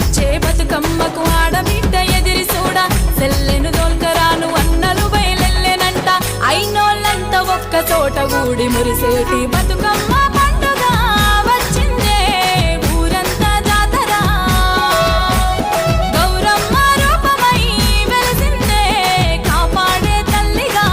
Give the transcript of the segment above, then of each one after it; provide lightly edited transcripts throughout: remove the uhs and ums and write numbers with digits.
వచ్చే బతుకమ్మకు ఆడబిడ్డ ఎదిరి చూడ సెల్లెను దోల్కరాను అన్నలు బయలెల్లెనంట అయినోళ్ళంతా ఒక్క చోట గూడి మురిసేటి బతుకమ్మ పండుగ వచ్చిందే ఊరంతా జాతర గౌరమ్మ రూపమై వెలిసిందే కాపాడే తల్లిగా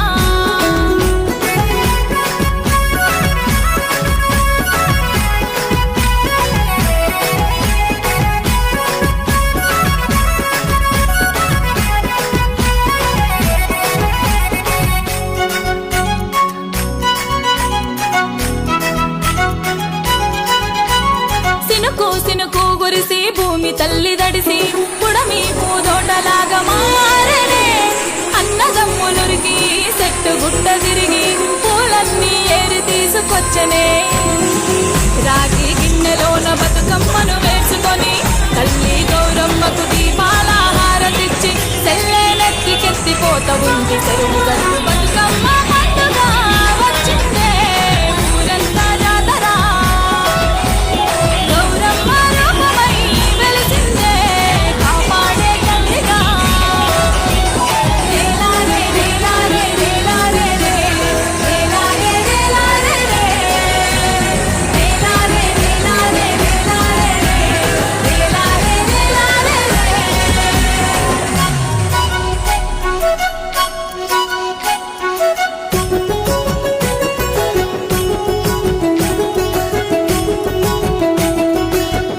సినుకు గురిసి భూమి తల్లి దడిసి పుడమి పూదోటలాగా మారనే అన్నదమ్ములురికి చెట్టు గుట్ట తిరిగి పూలన్నీ ఏరి తీసుకొచ్చనే రాగి గిన్నెలోన బతుకమ్మను వేసుకొని తల్లి గౌరమ్మకు దీపాల హారతిచ్చి సెల్లెనెత్తికెత్తిపోత ఉంది చెరువు గట్టు బతుకమ్మ పండుగ వచ్చిందే ఊరంతా జాతర గౌరమ్మ రూపమై వెలిసిందే కాపాడే తల్లిగా రేలారే రేలారే రేలారే రే రేలారే రేలారే రే రేలారే రేలారే రేలారే రే రేలారే రేలారే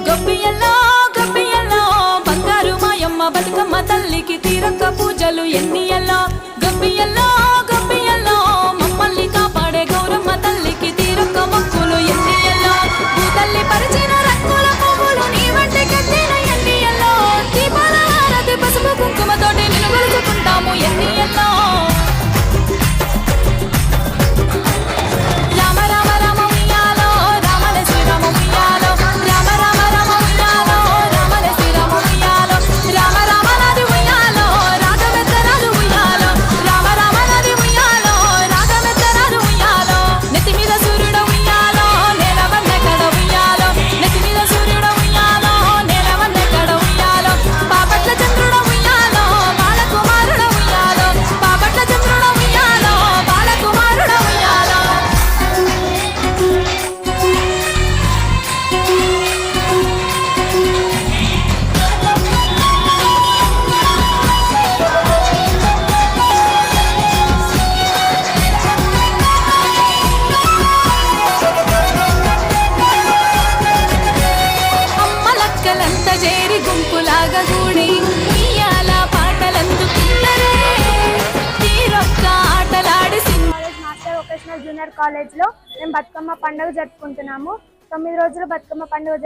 గొప్పియల్లో గొప్పియల్లో బంగారు మాయమ్మ బతుకమ్మ తల్లికి తీరక్క పూజలు ఎన్నియల్లో గొప్పియల్లో గొప్పియల్లో మమ్మల్ని కాపాడే గౌరమ్మ తల్లికి తీరక్క మొక్కులు ఎన్నియల్లో భూతల్లి పరిచిన రంగుల పువ్వులు నీ వంటి కట్టిన ఎన్నియల్లో దీపాల హారతి పసుపు కుంకుమతోటి నిన్ను కొలుచుకుంటాము ఎన్నియల్లో రామ రామ రామ ఉయ్యాలో రామల శ్రీరామ ఉయ్యాలో రామ రామ రామ ఉయ్యాలో రామల శ్రీరామ ఉయ్యాలో రామ రామ నది ఉయ్యాలో రాగమెత్తరాలు ఉయ్యాలో రామ రామ నది ఉయ్యాలో రాగమెత్తరాలు ఉయ్యాలో నెత్తి మీద సూర్యుడు ఉయ్యాలో నేలవన్నెక్కడ ఉయ్యాలో నెత్తి మీద సూర్యుడు ఉయ్యాలో నేలవన్నెక్కడ ఉయ్యాలో పాపట్ల చంద్రుడు ఉయ్యాలో బాలకుమారుడు ఉయ్యాలో పాపట్ల చంద్రుడు ఉయ్యాలో బాలకుమారుడు ఉయ్యాలో అమ్మలక్కలంతా చేరి గుంపులాగా కూడి ఇయ్యాల పాటలందుకున్నరే తీరొక్క ఆటలాడి కాలేజ్ మాస్టర్ వొకేషనల్ జూనియర్ కాలేజ్లో మేము బతుకమ్మ పండుగ జరుపుకుంటున్నాము. 9 రోజులు బతుకమ్మ పండుగ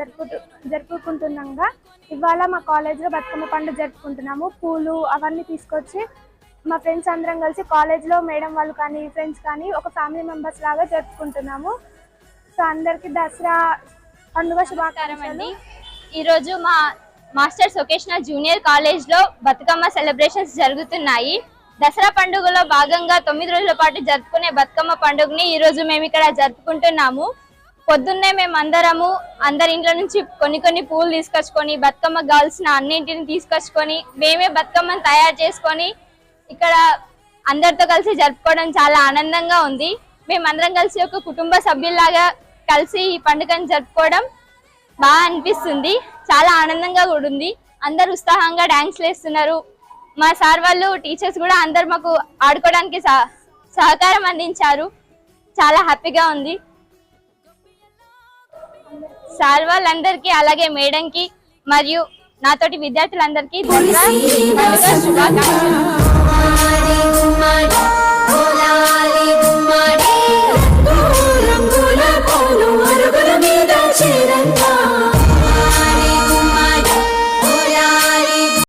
జరుపుకుంటున్నాగా ఇవాళ మా కాలేజ్లో బతుకమ్మ పండుగ జరుపుకుంటున్నాము. పూలు అవన్నీ తీసుకొచ్చి మా ఫ్రెండ్స్ అందరం కలిసి కాలేజ్లో మేడం వాళ్ళు కానీ ఫ్రెండ్స్ కానీ ఒక ఫ్యామిలీ మెంబర్స్ లాగా జరుపుకుంటున్నాము. సో అందరికీ దసరా పండుగ శుభాకాంక్షలు. ఈరోజు మా మాస్టర్స్ వొకేషనల్ జూనియర్ కాలేజ్లో బతుకమ్మ సెలబ్రేషన్స్ జరుగుతున్నాయి. దసరా పండుగలో భాగంగా 9 రోజుల పాటు జరుపుకునే బతుకమ్మ పండుగని ఈరోజు మేము ఇక్కడ జరుపుకుంటున్నాము. పొద్దున్నే మేము అందరి ఇంట్లో నుంచి కొన్ని పూలు తీసుకొచ్చుకొని బతుకమ్మకు కావాల్సిన అన్నింటిని తీసుకొచ్చుకొని మేమే బతుకమ్మను తయారు చేసుకొని ఇక్కడ అందరితో కలిసి జరుపుకోవడం చాలా ఆనందంగా ఉంది. మేమందరం కలిసి ఒక కుటుంబ సభ్యుల్లాగా కలిసి ఈ పండుగను జరుపుకోవడం బాగా అనిపిస్తుంది. చాలా ఆనందంగా కూడా ఉంది. అందరు ఉత్సాహంగా డాన్స్లు వేస్తున్నారు. మా సార్ వాళ్ళు టీచర్స్ కూడా అందరు మాకు ఆడుకోవడానికి సహకారం అందించారు. చాలా హ్యాపీగా ఉంది. సార్ వాళ్ళందరికీ అలాగే మేడంకి మరియు నాతోటి విద్యార్థులందరికీ దసరా పండుగ శుభాకాంక్షలు.